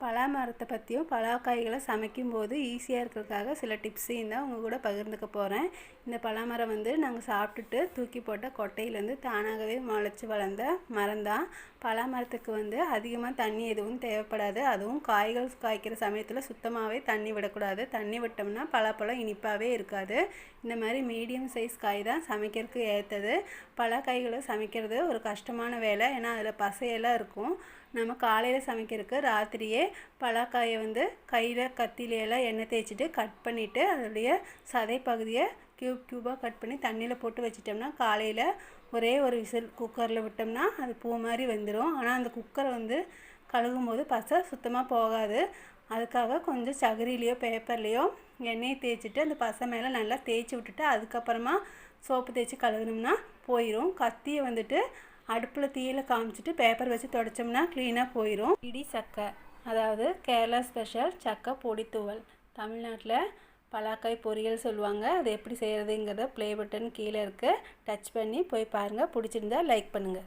பலா மரத்தை பற்றியும் பலாக்காய்களை சமைக்கும்போது ஈஸியாக இருக்கிறதுக்காக சில டிப்ஸையும் தான் உங்கள் கூட பகிர்ந்துக்க போகிறேன். இந்த பலாமரம் நாங்கள் சாப்பிட்டுட்டு தூக்கி போட்ட கொட்டையிலேருந்து தானாகவே முளைச்சி வளர்ந்த மரம் தான். பலாமரத்துக்கு அதிகமாக தண்ணி எதுவும் தேவைப்படாது. அதுவும் காய்கள் காய்க்கிற சமயத்தில் சுத்தமாகவே தண்ணி விடக்கூடாது. தண்ணி விட்டோம்னா பலாப்பழம் இனிப்பாகவே இருக்காது. இந்த மாதிரி மீடியம் சைஸ் காய் தான் சமைக்கிறதுக்கு ஏற்றது. பலாக்காய்களை சமைக்கிறது ஒரு கஷ்டமான வேலை. ஏன்னா அதில் பசையெல்லாம் இருக்கும். நம்ம காலையில் சமைக்கிறதுக்கு ராத்திரியே பலாக்காயை கையில் கத்தியிலெல்லாம் எண்ணெய் தேய்ச்சிட்டு கட் பண்ணிவிட்டு அதோடைய சதை பகுதியை க்யூபாக கட் பண்ணி தண்ணியில் போட்டு வச்சிட்டோம்னா காலையில் ஒரே ஒரு விசில் குக்கரில் விட்டோம்னா அது பூ மாதிரி வெந்துடும். ஆனால் அந்த குக்கரை கழுகும் போது பசை சுத்தமாக போகாது. அதுக்காக கொஞ்சம் சகரிலையோ பேப்பர்லேயோ எண்ணெயை தேய்ச்சிட்டு அந்த பசை மேலே நல்லா தேய்ச்சி விட்டுட்டு அதுக்கப்புறமா சோப்பு தேய்ச்சி கழுகுனோம்னா போயிடும். கத்தியை அடுப்பில் தீயில் காமிச்சிட்டு பேப்பர் வச்சு தொடச்சோம்னா க்ளீனாக போயிடும். இடி சக்கை, அதாவது கேரளா ஸ்பெஷல் சக்கை பொடித்தூவல். தமிழ்நாட்டில் பலாக்காய் பொரியல் சொல்லுவாங்க. அது எப்படி செய்கிறதுங்கிறத ப்ளே பட்டன் கீழே இருக்குது, டச் பண்ணி போய் பாருங்கள். பிடிச்சிருந்தா லைக் பண்ணுங்கள்.